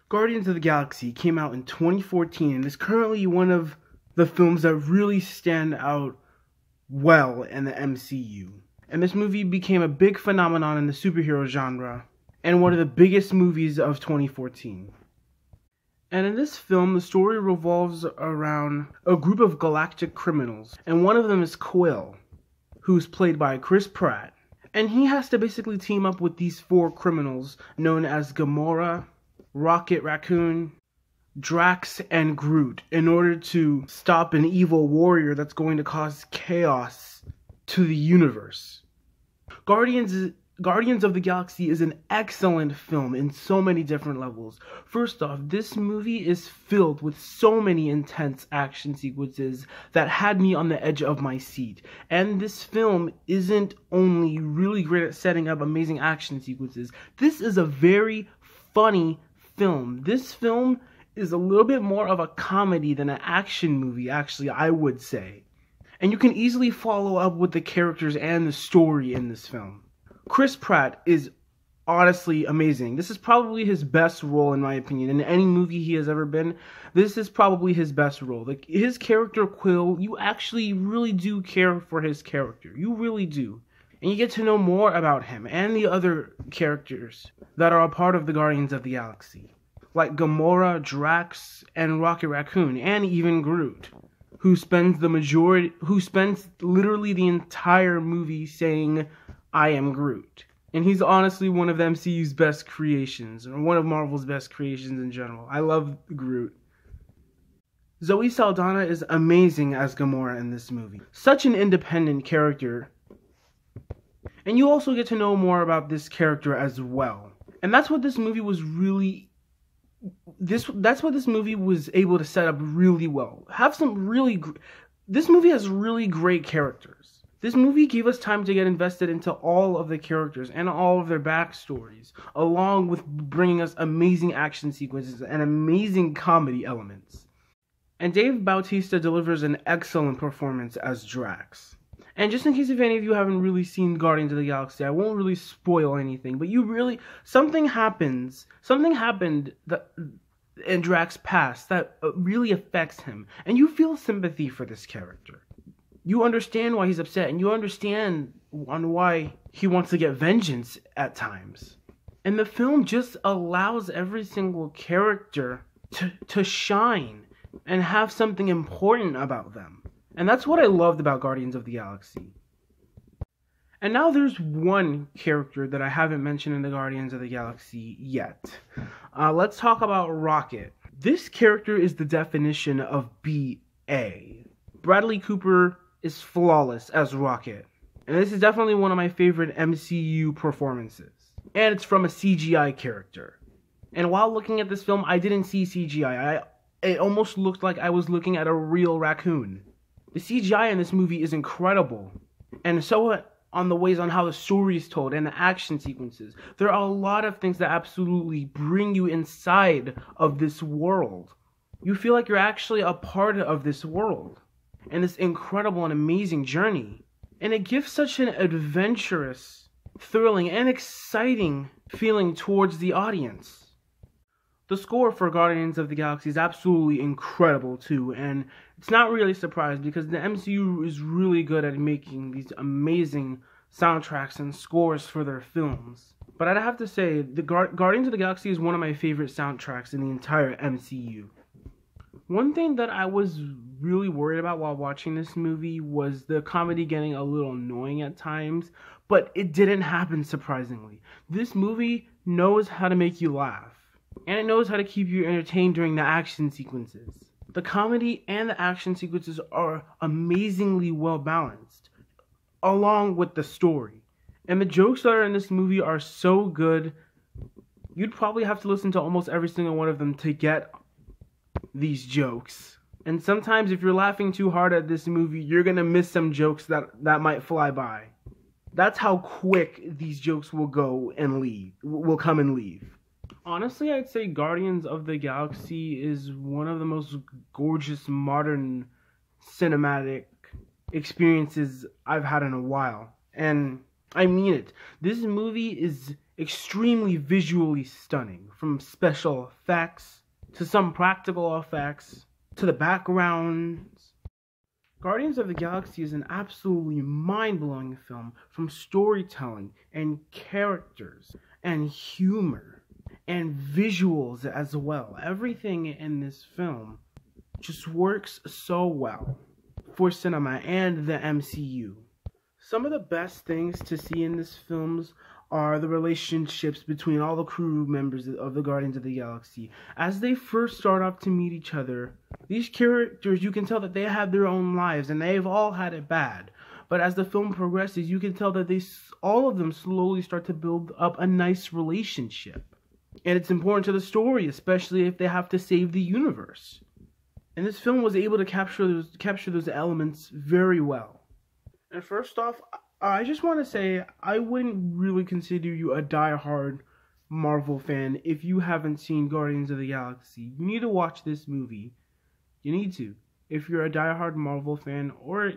Guardians of the Galaxy came out in 2014 and is currently one of the films that really stand out well in the MCU. And this movie became a big phenomenon in the superhero genre and one of the biggest movies of 2014. And in this film, the story revolves around a group of galactic criminals, and one of them is Quill, who's played by Chris Pratt. And he has to basically team up with these four criminals known as Gamora, Rocket Raccoon, Drax, and Groot in order to stop an evil warrior that's going to cause chaos to the universe. Guardians of the Galaxy is an excellent film in so many different levels. First off, this movie is filled with so many intense action sequences that had me on the edge of my seat. And this film isn't only really great at setting up amazing action sequences, this is a very funny film. This film is a little bit more of a comedy than an action movie, actually, I would say. And you can easily follow up with the characters and the story in this film. Chris Pratt is honestly amazing. This is probably his best role, in my opinion. In any movie he has ever been, this is probably his best role. Like, his character, Quill, you actually really do care for his character. You really do. And you get to know more about him and the other characters that are a part of the Guardians of the Galaxy, like Gamora, Drax, and Rocket Raccoon, and even Groot, who spends literally the entire movie saying, "I am Groot." And he's honestly one of the MCU's best creations, or one of Marvel's best creations in general. I love Groot. Zoe Saldana is amazing as Gamora in this movie. Such an independent character. And you also get to know more about this character as well. And that's what this movie was that's what this movie was able to set up really well. This movie has really great characters. This movie gave us time to get invested into all of the characters and all of their backstories, along with bringing us amazing action sequences and amazing comedy elements. And Dave Bautista delivers an excellent performance as Drax. And just in case if any of you haven't really seen Guardians of the Galaxy, I won't really spoil anything, but something happened in Drax's past that really affects him, and you feel sympathy for this character. You understand why he's upset, and you understand why he wants to get vengeance at times. And the film just allows every single character to shine and have something important about them. And that's what I loved about Guardians of the Galaxy. And now there's one character that I haven't mentioned in the Guardians of the Galaxy yet. Let's talk about Rocket. This character is the definition of BA. Bradley Cooper is flawless as Rocket. And this is definitely one of my favorite MCU performances. And it's from a CGI character. And while looking at this film, I didn't see CGI. It almost looked like I was looking at a real raccoon. The CGI in this movie is incredible, and so on the ways on how the story is told and the action sequences. There are a lot of things that absolutely bring you inside of this world. You feel like you're actually a part of this world, and this incredible and amazing journey. And it gives such an adventurous, thrilling, and exciting feeling towards the audience. The score for Guardians of the Galaxy is absolutely incredible too, and it's not really a surprise because the MCU is really good at making these amazing soundtracks and scores for their films. But I'd have to say, the Guardians of the Galaxy is one of my favorite soundtracks in the entire MCU. One thing that I was really worried about while watching this movie was the comedy getting a little annoying at times, but it didn't happen surprisingly. This movie knows how to make you laugh. And it knows how to keep you entertained during the action sequences. The comedy and the action sequences are amazingly well balanced, along with the story. And the jokes that are in this movie are so good, you'd probably have to listen to almost every single one of them to get these jokes. And sometimes if you're laughing too hard at this movie, you're gonna miss some jokes that might fly by. That's how quick these jokes will go and leave, will come and leave. Honestly, I'd say Guardians of the Galaxy is one of the most gorgeous modern cinematic experiences I've had in a while. And I mean it. This movie is extremely visually stunning, from special effects to some practical effects to the backgrounds. Guardians of the Galaxy is an absolutely mind-blowing film, from storytelling and characters and humor and visuals as well. Everything in this film just works so well for cinema and the MCU. Some of the best things to see in this films are the relationships between all the crew members of the Guardians of the Galaxy. As they first start off to meet each other, these characters, you can tell that they have their own lives and they've all had it bad. But as the film progresses, you can tell that all of them slowly start to build up a nice relationship. And it's important to the story, especially if they have to save the universe. And this film was able to capture those elements very well. And first off, I just want to say I wouldn't really consider you a die-hard Marvel fan if you haven't seen Guardians of the Galaxy. You need to watch this movie. You need to. If you're a die-hard Marvel fan, or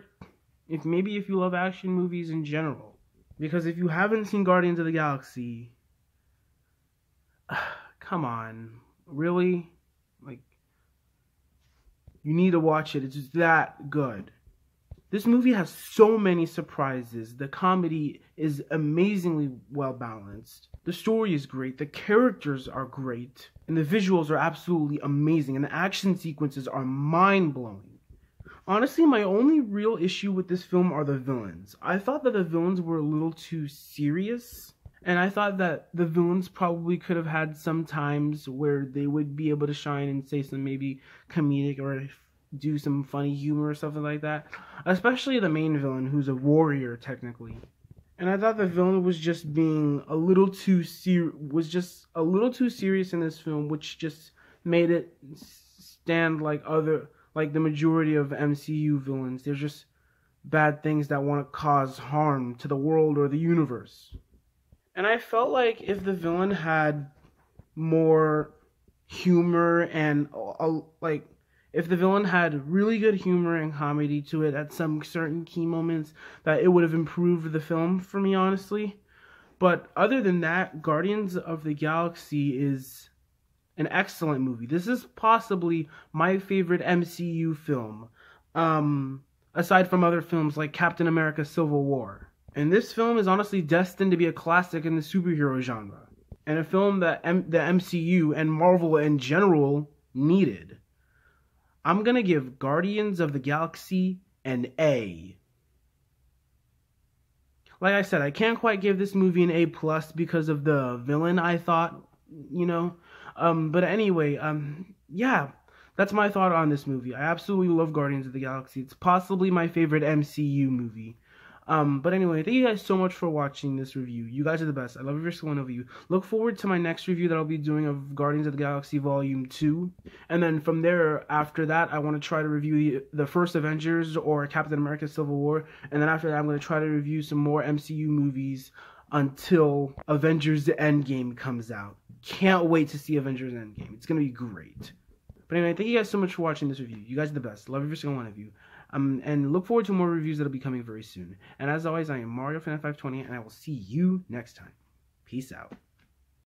if you love action movies in general. Because if you haven't seen Guardians of the Galaxy, come on, really? Like, you need to watch it. It's just that good. This movie has so many surprises. The comedy is amazingly well balanced. The story is great. The characters are great. And the visuals are absolutely amazing. And the action sequences are mind-blowing. Honestly, my only real issue with this film are the villains. I thought that the villains were a little too serious. And I thought that the villains probably could have had some times where they would be able to shine and say some maybe comedic or do some funny humor or something like that. Especially the main villain, who's a warrior technically. And I thought the villain was just being a little too serious in this film, which just made it stand like the majority of MCU villains. They're just bad things that want to cause harm to the world or the universe. And I felt like if the villain had more humor and if the villain had really good humor and comedy to it at some certain key moments, that it would have improved the film for me, honestly. But other than that, Guardians of the Galaxy is an excellent movie. This is possibly my favorite MCU film, aside from other films like Captain America Civil War. And this film is honestly destined to be a classic in the superhero genre, and a film that the MCU and Marvel in general needed. I'm gonna give Guardians of the Galaxy an A. Like I said, I can't quite give this movie an A+ because of the villain, I thought, but anyway, yeah, that's my thought on this movie. I absolutely love Guardians of the Galaxy. It's possibly my favorite MCU movie. But anyway, thank you guys so much for watching this review. You guys are the best. I love every single one of you. Look forward to my next review that I'll be doing of Guardians of the Galaxy Volume 2. And then from there, after that, I want to try to review the first Avengers or Captain America Civil War. And then after that, I'm going to try to review some more MCU movies until Avengers Endgame comes out. Can't wait to see Avengers Endgame. It's going to be great. But anyway, thank you guys so much for watching this review. You guys are the best. Love every single one of you. And look forward to more reviews that'll be coming very soon. And as always, I am Mario Fan 520, and I will see you next time. Peace out.